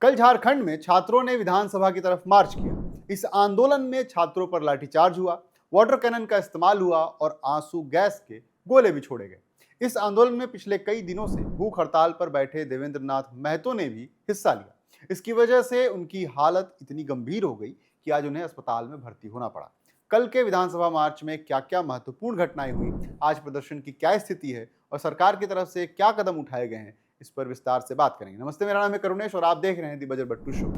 कल झारखंड में छात्रों ने विधानसभा की तरफ मार्च किया। इस आंदोलन में छात्रों पर लाठीचार्ज हुआ, वाटर कैनन का इस्तेमाल हुआ और आंसू गैस के गोले भी छोड़े गए। इस आंदोलन में पिछले कई दिनों से भूख हड़ताल पर बैठे देवेंद्र नाथ महतो ने भी हिस्सा लिया। इसकी वजह से उनकी हालत इतनी गंभीर हो गई कि आज उन्हें अस्पताल में भर्ती होना पड़ा। कल के विधानसभा मार्च में क्या क्या महत्वपूर्ण घटनाएं हुई, आज प्रदर्शन की क्या स्थिति है और सरकार की तरफ से क्या कदम उठाए गए हैं, इस पर विस्तार से बात करेंगे। नमस्ते, मेरा नाम है करुणेश और आप देख रहे हैं दी बजर बट्टू शो।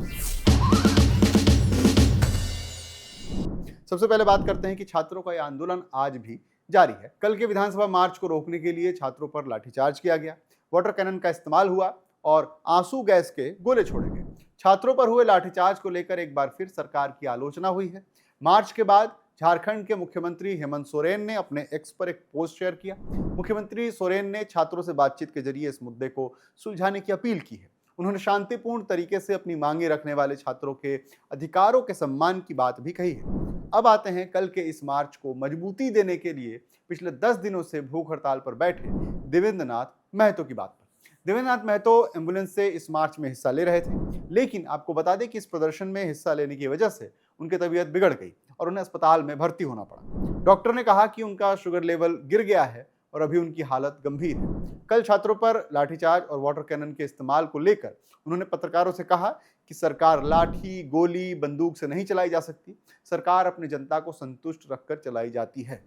सबसे पहले बात करते हैं कि छात्रों का यह आंदोलन आज भी जारी है। कल के विधानसभा मार्च को रोकने के लिए छात्रों पर लाठीचार्ज किया गया, वाटर कैनन का इस्तेमाल हुआ और आंसू गैस के गोले छोड़े गए। छात्रों पर हुए लाठीचार्ज को लेकर एक बार फिर सरकार की आलोचना हुई है। मार्च के बाद झारखंड के मुख्यमंत्री हेमंत सोरेन ने अपने एक्स पर एक पोस्ट शेयर किया। मुख्यमंत्री सोरेन ने छात्रों से बातचीत के जरिए इस मुद्दे को सुलझाने की अपील की है। उन्होंने शांतिपूर्ण तरीके से अपनी मांगे रखने वाले छात्रों के अधिकारों के सम्मान की बात भी कही है। अब आते हैं कल के इस मार्च को मजबूती देने के लिए पिछले 10 दिनों से भूख हड़ताल पर बैठे देवेंद्र नाथ महतो की बात पर। देवेंद्र नाथ महतो एम्बुलेंस से इस मार्च में हिस्सा ले रहे थे, लेकिन आपको बता दें कि इस प्रदर्शन में हिस्सा लेने की वजह से उनकी तबीयत बिगड़ गई और उन्हें अस्पताल में भर्ती होना पड़ा। डॉक्टर ने कहा कि उनका शुगर लेवल गिर गया है और अभी उनकी हालत गंभीर है। कल छात्रों पर लाठीचार्ज और वाटर कैनन के इस्तेमाल को लेकर उन्होंने पत्रकारों से कहा कि सरकार लाठी, गोली, बंदूक से नहीं चलाई जा सकती, सरकार अपनी जनता को संतुष्ट रखकर चलाई जाती है।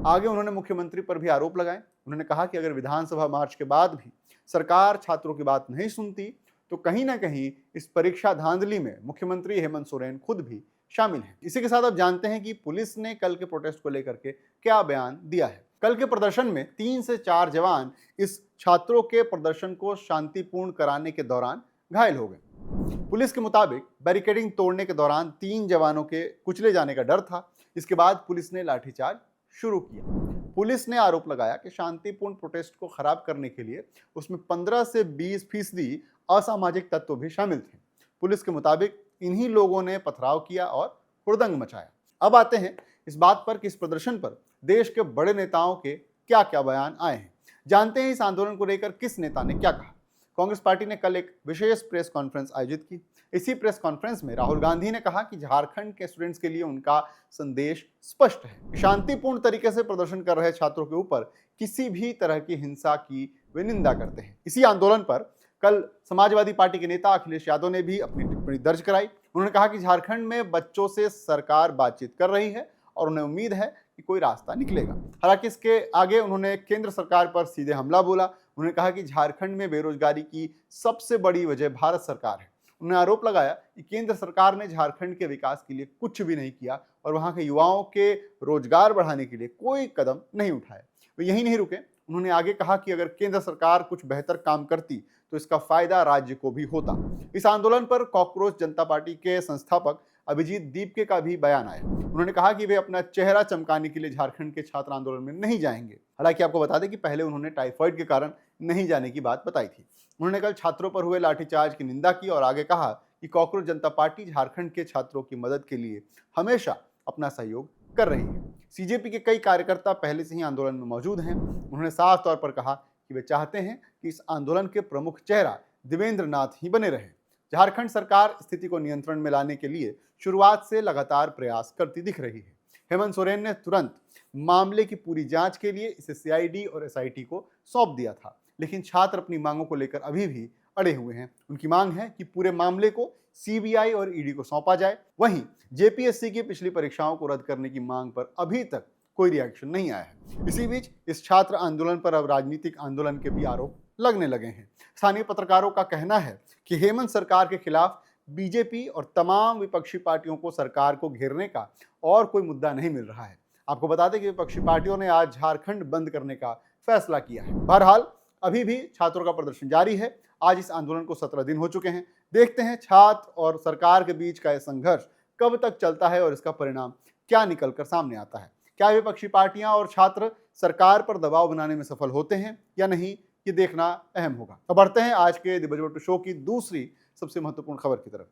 आगे उन्होंने मुख्यमंत्री पर भी आरोप लगाए। उन्होंने कहा कि अगर विधानसभा मार्च के बाद भी सरकार छात्रों की बात नहीं सुनती तो कहीं ना कहीं इस परीक्षा धांधली में मुख्यमंत्री हेमंत सोरेन खुद भी शामिल हैं। इसी के साथ अब जानते हैं कि पुलिस ने कल के प्रोटेस्ट को लेकर के क्या बयान दिया है। कल के प्रदर्शन में 3 से 4 जवान इस छात्रों के प्रदर्शन को शांतिपूर्ण कराने के दौरान घायल हो गए। पुलिस के मुताबिक बैरिकेडिंग तोड़ने के दौरान 3 जवानों के कुचले जाने का डर था। इसके बाद पुलिस ने लाठीचार्ज शुरू किया। पुलिस ने आरोप लगाया कि शांतिपूर्ण प्रोटेस्ट को खराब करने के लिए उसमें 15 से 20% असामाजिक तत्व भी शामिल थे। पुलिस के मुताबिक इन्हीं लोगों ने पथराव किया और हुड़दंग मचाया। अब आते हैं इस बात पर कि इस प्रदर्शन पर देश के बड़े नेताओं के क्या क्या बयान आए हैं। जानते हैं इस आंदोलन को लेकर किस नेता ने क्या कहा। कांग्रेस पार्टी ने कल एक विशेष प्रेस कॉन्फ्रेंस आयोजित की। इसी प्रेस कॉन्फ्रेंस में राहुल गांधी ने कहा कि झारखंड के स्टूडेंट्स के लिए उनका संदेश स्पष्ट है। शांतिपूर्ण तरीके से प्रदर्शन कर रहे छात्रों के ऊपर किसी भी तरह की हिंसा की वे निंदा करते हैं। इसी आंदोलन पर कल समाजवादी पार्टी के नेता अखिलेश यादव ने भी अपनी टिप्पणी दर्ज कराई। उन्होंने कहा कि झारखंड में बच्चों से सरकार बातचीत कर रही है और उन्हें उम्मीद है कि कोई रास्ता निकलेगा। हालांकि इसके आगे उन्होंने केंद्र सरकार पर सीधे हमला बोला। उन्होंने कहा कि झारखंड में बेरोजगारी की सबसे बड़ी वजह भारत सरकार है। उन्होंने आरोप लगाया कि केंद्र सरकार ने झारखंड के विकास के लिए कुछ भी नहीं किया और वहां के युवाओं के रोजगार बढ़ाने के लिए कोई कदम नहीं उठाया। वे यही नहीं रुके। उन्होंने आगे कहा कि अगर केंद्र सरकार कुछ बेहतर काम करती तो इसका फायदा राज्य को भी होता। इस आंदोलन पर कॉकरोच जनता पार्टी के संस्थापक अभिजीत दीपके का भी बयान आया। उन्होंने कहा कि वे अपना चेहरा चमकाने के लिए झारखंड के छात्र आंदोलन में नहीं जाएंगे। हालांकि आपको बता दें कि पहले उन्होंने टाइफाइड के कारण नहीं जाने की बात बताई थी। उन्होंने कल छात्रों पर हुए लाठीचार्ज की निंदा की और आगे कहा कि कॉकरोच जनता पार्टी झारखंड के छात्रों की मदद के लिए हमेशा अपना सहयोग कर रही है। सीजेपी के कई कार्यकर्ता पहले से ही आंदोलन में मौजूद हैं। उन्होंने साफ तौर पर कहा कि वे चाहते हैं कि इस आंदोलन के प्रमुख चेहरा देवेंद्र नाथ ही बने रहे। झारखंड सरकार स्थिति को नियंत्रण में लाने के लिए शुरुआत से लगातार प्रयास करती दिख रही है। हेमंत सोरेन ने तुरंत मामले की पूरी जांच के लिए इसे सीआईडी और एसआईटी को सौंप दिया था, लेकिन छात्र अपनी मांगों को लेकर अभी भी अड़े हुए हैं। उनकी मांग है कि पूरे मामले को सीबीआई और ईडी को सौंपा जाए। वहीं जेपीएससी की पिछली परीक्षाओं को रद्द करने की मांग पर अभी तक कोई रिएक्शन नहीं आया है। इसी बीच इस छात्र आंदोलन पर अब राजनीतिक आंदोलन के भी आरोप लगने लगे हैं। स्थानीय पत्रकारों का कहना है कि हेमंत सरकार के खिलाफ बीजेपी और तमाम विपक्षी पार्टियों को सरकार को घेरने का और कोई मुद्दा नहीं मिल रहा है। आपको बता दें कि विपक्षी पार्टियों ने आज झारखंड बंद करने का फैसला किया है। बहरहाल अभी भी छात्रों का प्रदर्शन जारी है। आज इस आंदोलन को 17 दिन हो चुके हैं। देखते हैं छात्र और सरकार के बीच का यह संघर्ष कब तक चलता है और इसका परिणाम क्या निकल कर सामने आता है। क्या विपक्षी पार्टियां और छात्र सरकार पर दबाव बनाने में सफल होते हैं या नहीं, ये देखना अहम होगा। अब बढ़ते हैं आज के दी बजर बट्टू शो की दूसरी सबसे महत्वपूर्ण खबर की तरफ।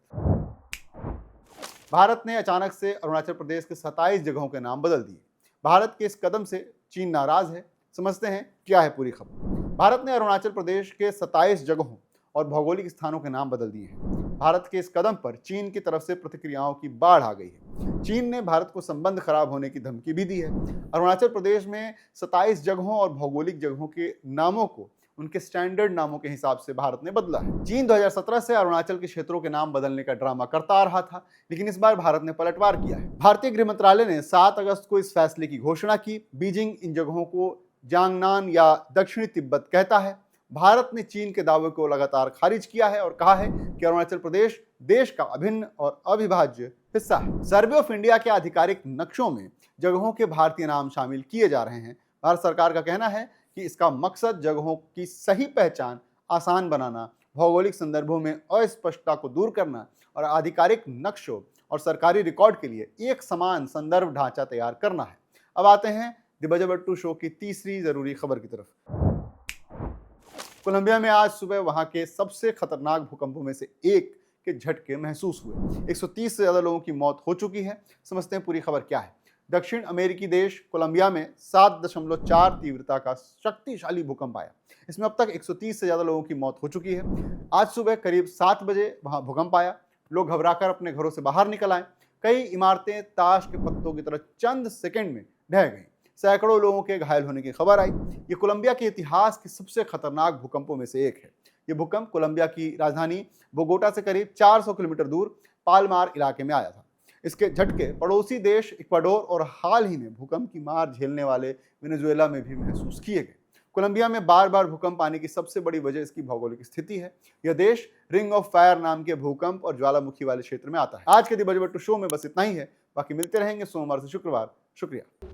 भारत ने अचानक से अरुणाचल प्रदेश के 27 जगहों के नाम बदल दिए। भारत के इस कदम से चीन नाराज है। समझते हैं क्या है पूरी खबर। भारत ने अरुणाचल प्रदेश के 27 जगहों और भौगोलिक स्थानों के नाम बदल दिए हैं। भारत के इस कदम पर चीन की तरफ से प्रतिक्रियाओं की बाढ़ आ गई है। चीन ने भारत को संबंध खराब होने की धमकी भी दी है। अरुणाचल प्रदेश में 27 जगहों और भौगोलिक जगहों के नामों को उनके स्टैंडर्ड नामों के हिसाब से भारत ने बदला है। चीन 2017 से अरुणाचल के क्षेत्रों के नाम बदलने का ड्रामा करता आ रहा था, लेकिन इस बार भारत ने पलटवार किया है। भारतीय गृह मंत्रालय ने 7 अगस्त को इस फैसले की घोषणा की। बीजिंग इन जगहों को जांगनान या दक्षिणी तिब्बत कहता है। भारत ने चीन के दावे को लगातार खारिज किया है और कहा है कि अरुणाचल प्रदेश देश का अभिन्न और अविभाज्य हिस्सा है। सर्वे ऑफ इंडिया के आधिकारिक नक्शों में जगहों के भारतीय नाम शामिल किए जा रहे हैं। भारत सरकार का कहना है कि इसका मकसद जगहों की सही पहचान आसान बनाना, भौगोलिक संदर्भों में अस्पष्टता को दूर करना और आधिकारिक नक्शों और सरकारी रिकॉर्ड के लिए एक समान संदर्भ ढांचा तैयार करना है। अब आते हैं द बजबट्टू शो की तीसरी जरूरी खबर की तरफ। कोलंबिया में आज सुबह वहां के सबसे खतरनाक भूकंपों में से एक के झटके महसूस हुए। 130 से ज्यादा लोगों की मौत हो चुकी है। समझते हैं पूरी खबर क्या है। दक्षिण अमेरिकी देश कोलंबिया में 7.4 तीव्रता का शक्तिशाली भूकंप आया। इसमें अब तक 130 से ज्यादा लोगों की मौत हो चुकी है। आज सुबह करीब 7 बजे वहां भूकंप आया। लोग घबराकर अपने घरों से बाहर निकल आए। कई इमारतें ताश के पत्तों की तरह चंद सेकंड में ढह गईं। सैकड़ों लोगों के घायल होने की खबर आई। ये कोलंबिया के इतिहास के सबसे खतरनाक भूकंपों में से एक है। ये भूकंप कोलंबिया की राजधानी बोगोटा से करीब 400 किलोमीटर दूर पालमार इलाके में आया था। इसके झटके पड़ोसी देश इक्वाडोर और हाल ही में भूकंप की मार झेलने वाले वेनेजुएला में भी महसूस किए गए। कोलंबिया में बार बार भूकंप आने की सबसे बड़ी वजह इसकी भौगोलिक स्थिति है। यह देश रिंग ऑफ फायर नाम के भूकंप और ज्वालामुखी वाले क्षेत्र में आता है। आज के द बजबट्टू शो में बस इतना ही है। बाकी मिलते रहेंगे सोमवार से शुक्रवार। शुक्रिया।